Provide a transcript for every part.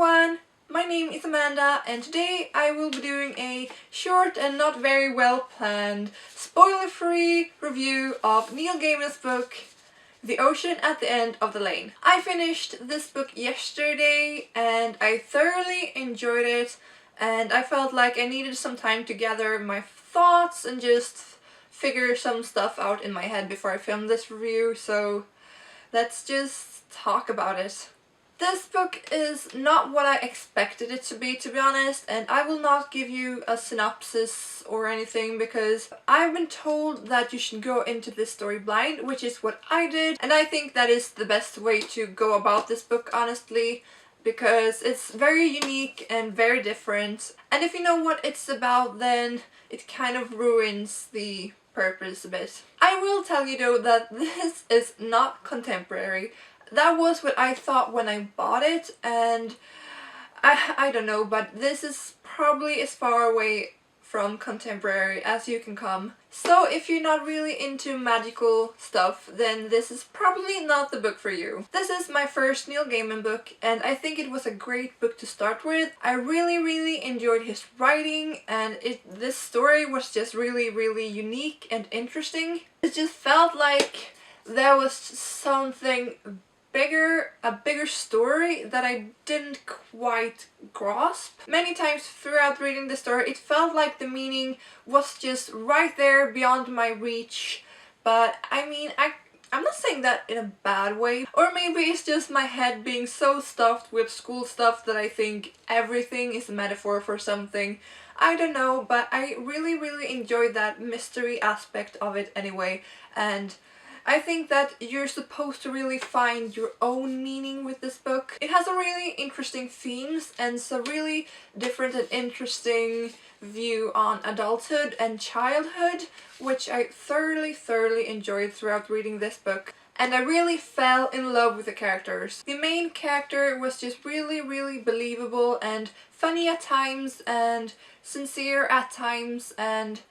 everyone! My name is Amanda and today I will be doing a short and not very well planned, spoiler-free review of Neil Gaiman's book The Ocean at the End of the Lane. I finished this book yesterday and I thoroughly enjoyed it, and I felt like I needed some time to gather my thoughts and just figure some stuff out in my head before I filmed this review, so let's just talk about it. This book is not what I expected it to be honest, and I will not give you a synopsis or anything because I've been told that you should go into this story blind, which is what I did, and I think that is the best way to go about this book, honestly, because it's very unique and very different, and if you know what it's about then it kind of ruins the purpose a bit. I will tell you though that this is not contemporary. That was what I thought when I bought it, and I don't know, but this is probably as far away from contemporary as you can come. So if you're not really into magical stuff, then this is probably not the book for you. This is my first Neil Gaiman book, and I think it was a great book to start with. I really enjoyed his writing, and this story was just really unique and interesting. It just felt like there was something a bigger story that I didn't quite grasp. Many times throughout reading the story it felt like the meaning was just right there beyond my reach, but I mean I'm not saying that in a bad way, or maybe it's just my head being so stuffed with school stuff that I think everything is a metaphor for something. I don't know, but I really enjoyed that mystery aspect of it anyway, and I think that you're supposed to really find your own meaning with this book. It has a really interesting themes and it's a really different and interesting view on adulthood and childhood, which I thoroughly enjoyed throughout reading this book. And I really fell in love with the characters. The main character was just really believable and funny at times and sincere at times, and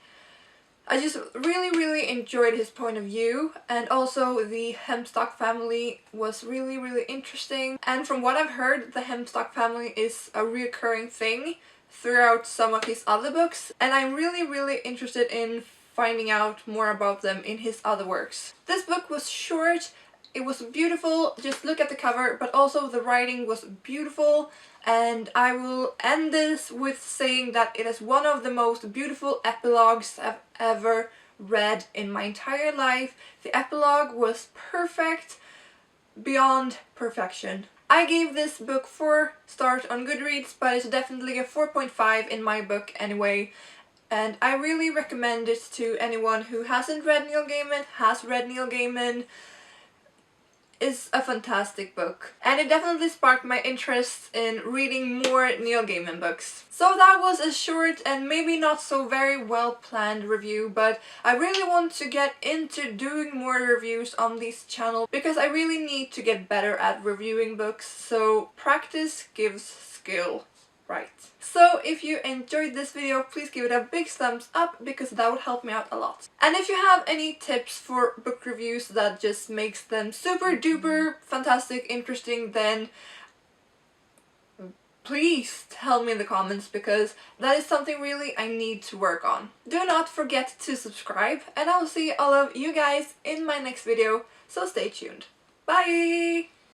I just really enjoyed his point of view, and also the Hempstock family was really interesting, and from what I've heard the Hempstock family is a recurring thing throughout some of his other books, and I'm really interested in finding out more about them in his other works. This book was short, it was beautiful, just look at the cover, but also the writing was beautiful, and I will end this with saying that it is one of the most beautiful epilogues I've ever read in my entire life. The epilogue was perfect, beyond perfection. I gave this book 4 stars on Goodreads, but it's definitely a 4.5 in my book anyway. And I really recommend it to anyone who hasn't read Neil Gaiman, has read Neil Gaiman. It's a fantastic book, and it definitely sparked my interest in reading more Neil Gaiman books. So that was a short and maybe not so very well planned review, but I really want to get into doing more reviews on this channel because I really need to get better at reviewing books, so practice gives skill. Right. So if you enjoyed this video, please give it a big thumbs up because that would help me out a lot. And if you have any tips for book reviews that just makes them super duper fantastic, interesting, then please tell me in the comments because that is something really I need to work on. Do not forget to subscribe, and I will see all of you guys in my next video, so stay tuned. Bye!